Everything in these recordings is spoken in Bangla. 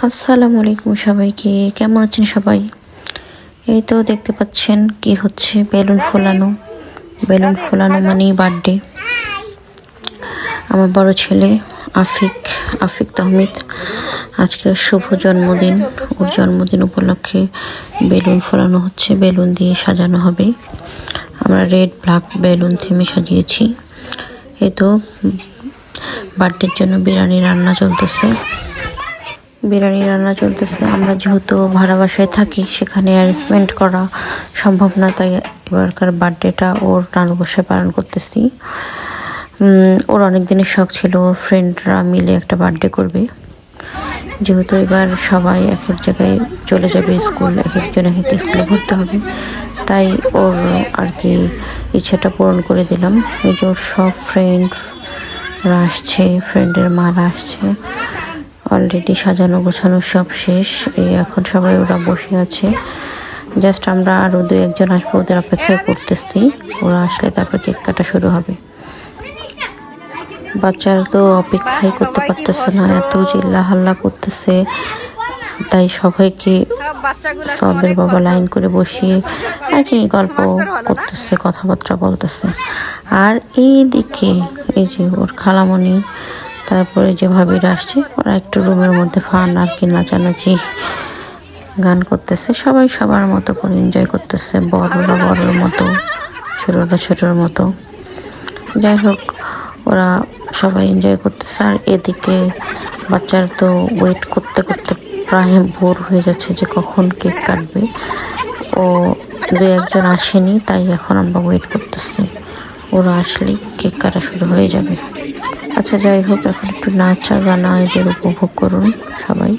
আসসালামু আলাইকুম সবাইকে, কেমন আছেন সবাই? এই তো দেখতে পাচ্ছেন কি হচ্ছে, বেলুন ফোলানো মানেই বার্থডে। আমার বড় ছেলে আফিক তাহমিদ আজকে শুভ জন্মদিন। ওর জন্মদিন উপলক্ষে বেলুন ফোলানো হচ্ছে, বেলুন দিয়ে সাজানো হবে। আমরা রেড ব্ল্যাক বেলুন থিমে সাজিয়েছি। এই তো বার্থডের জন্য বিরিয়ানি রান্না চলতেছে। আমরা যেহেতু ভাড়া বাসায় থাকি, সেখানে অ্যারেঞ্জমেন্ট করা সম্ভব না, তাই এবারকার বার্থডেটা ওর নানু বাসায় পালন করতেছি। ওর অনেক দিনের শখ ছিল ফ্রেন্ডরা মিলে একটা বার্থডে করবে। যেহেতু এবার সবাই এক এক জায়গায় চলে যাবে, স্কুল এক একজন এক এক স্কুলে ভর্তি হবে, তাই ওর আর কি ইচ্ছাটা পূরণ করে দিলাম। এই যে ওর সব ফ্রেন্ডরা আসছে, ফ্রেন্ডের মারা আসছে। অলরেডি সাজানো গোছানো সব শেষ। এই এখন সবাই ওরা বসে আছে, জাস্ট আমরা আরও 2-1 আসবো, ওদের অপেক্ষায় করতেছি। ওরা আসলে তারপর কেক কাটা শুরু হবে। বাচ্চারা তো অপেক্ষাই করতে পারতেছে না, এত চিল্লা হাল্লা করতেছে, তাই সবাইকে সবের বাবা লাইন করে বসিয়ে আর কি গল্প করতেছে, কথাবার্তা বলতেছে। আর এইদিকে এই যে ওর খালামণি, তারপরে যে ভাবিরা আসছে, ওরা একটু রুমের মধ্যে ফান আর কি নাচানাচি গান করতেছে। সবাই সবার মতো করে এনজয় করতেছে, বড়রা বড়োর মতো, ছোটরা ছোটোর মতো। যাই হোক, ওরা সবাই এনজয় করতেছে। আর এদিকে বাচ্চারা তো ওয়েট করতে করতে প্রায় বোর হয়ে যাচ্ছে যে কখন কেক কাটবে। ও 2-1 আসেনি, তাই এখন আমরা ওয়েট করতেছি। ওরা আসলেই কেক কাটা শুরু হয়ে যাবে। আচ্ছা, যাই হোক, এখন একটু নাচা গানা এদের উপভোগ করুন সবাই।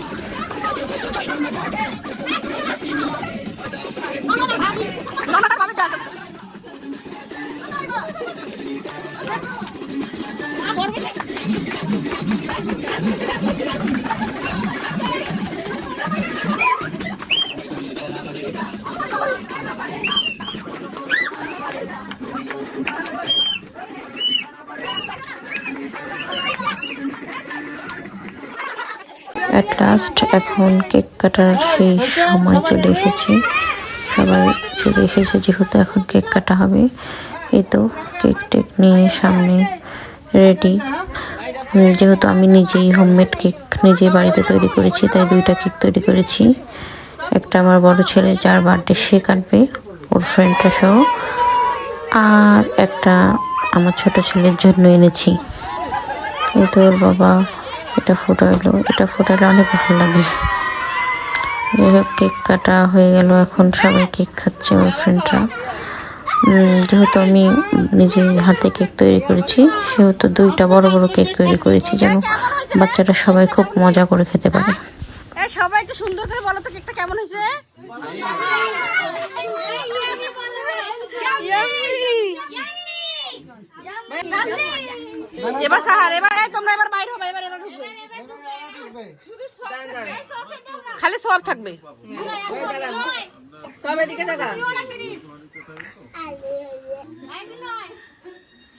অ্যাট লাস্ট এখন কেক কাটার সেই সময় চলে এসেছে, সবাই চলে এসেছে, যেহেতু এখন কেক কাটা হবে। এই তো কেক টেক নিয়ে সামনে রেডি। যেহেতু আমি নিজেই হোমমেড কেক নিজে বাড়িতে তৈরি করেছি, তাই 2টা কেক তৈরি করেছি। একটা আমার বড় ছেলে, যার বার্থডে সে কাটবে ওর ফ্রেন্ডটা সহ, আর একটা আমার ছোট ছেলের জন্য এনেছি। এই তো ওর বাবা এটা ফোটালে অনেক ভালো লাগে। যাই হোক, কেক কাটা হয়ে গেল, এখন সবাই কেক খাচ্ছে ওর ফ্রেন্ডরা। যেহেতু আমি নিজে হাতে কেক তৈরি করেছি, সেহেতু 2টা বড় বড় কেক তৈরি করেছি, যেন বাচ্চারা সবাই খুব মজা করে খেতে পারে। সবাই একটু সুন্দর করে বলো তো কেকটা কেমন হয়েছে। এবার সাহার, এবার তোমরা এবার বাইরে হবে, এবার এরা ঢুকবে, খালি সব থাকবে। সব এদিকে দেখা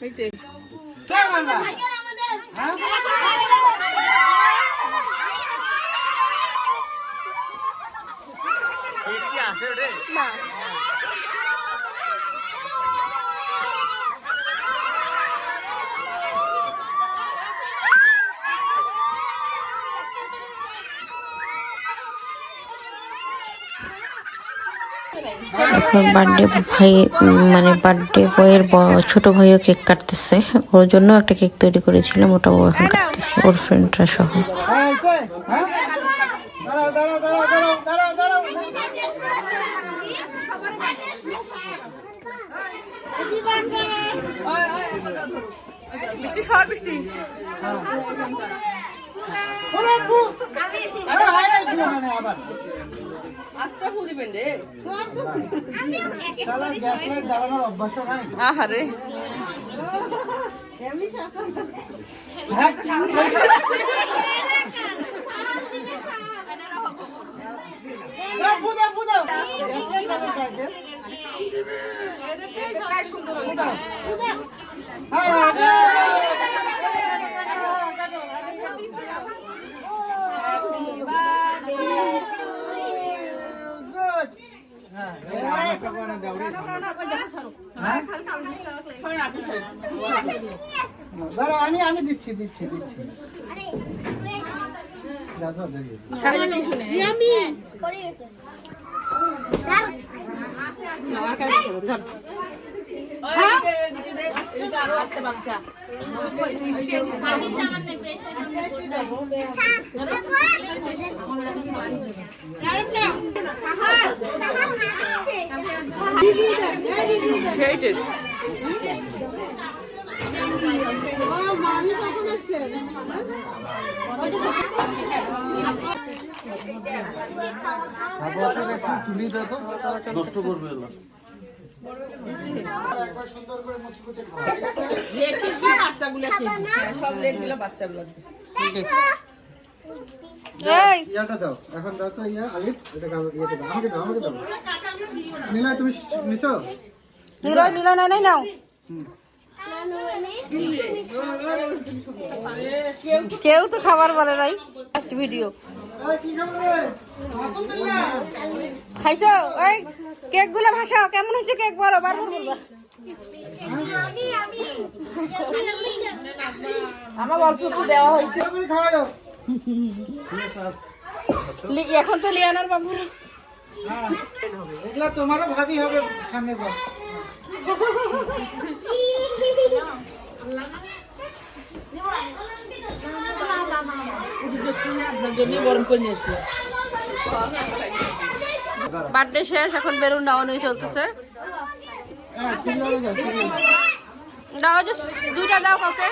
হয়েছে। না এখন বার্থডে ভাই মানে বার্থডে বয়ের ছোট ভাইও কেক কাটতেছে, ওর জন্য একটা কেক তৈরি করেছিলাম, ওটাও এখন কাটতেছে ওর ফ্রেন্ডরা সহ। বৃষ্টি সর, বৃষ্টি আস্তে ফুল দিবেন রে। আহারে আমি দিচ্ছি দিচ্ছি দিচ্ছি সেই টেস্ট তুলি দাও তো নষ্ট করবে এলো সব লেগ দিল বাচ্চাগুলো ইয়াটা দাও এখন দাও তো ইয়া আগে এটা ইয়েটা দাও আমাকে দাও নীলা তুমি নিছো নীলা নাই নাও কেউ তো খাবার বলে নাই ভিডিও কি খাবে রে খাইছো এই কেক গুলো ভাসাও কেমন হয়েছে কেক বলো বারবার বলবা আমার অল্প একটু দেওয়া হয়েছে খাওয়া দাও এখন তো লিয়ানার বাবুর হ্যাঁ এগুলা তোমারও ভাবি হবে সামনে বার বার্থডে শেষ এখন বেলুন ডাউন হয়ে চলতেছে দাও যে দুইটা দাও কাউকে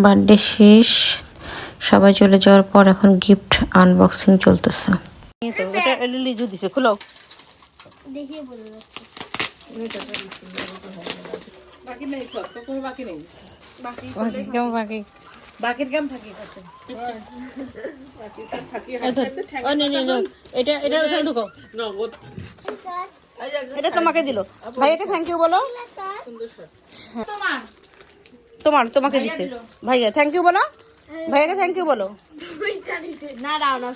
বার্থডে শেষ, সবাই চলে যাওয়ার পর এখন গিফট আনবক্সিং চলতেছে। এটা লিজু দিছে খুলো দেখিয়ে বলে যাচ্ছে বাকি নেই সব তো কোনো বাকি নেই কেমন বাকি বাকির কাম থাকি আছে ও নে নে নে এটা ওখানে ঢুকো। এটা তোমাকে দিল ভাইয়াকে থ্যাংক ইউ বলো তোমাকে দিছে ভাইয়া থ্যাংক ইউ বলো ভাইয়াকে থ্যাংক ইউ বলো না রাও না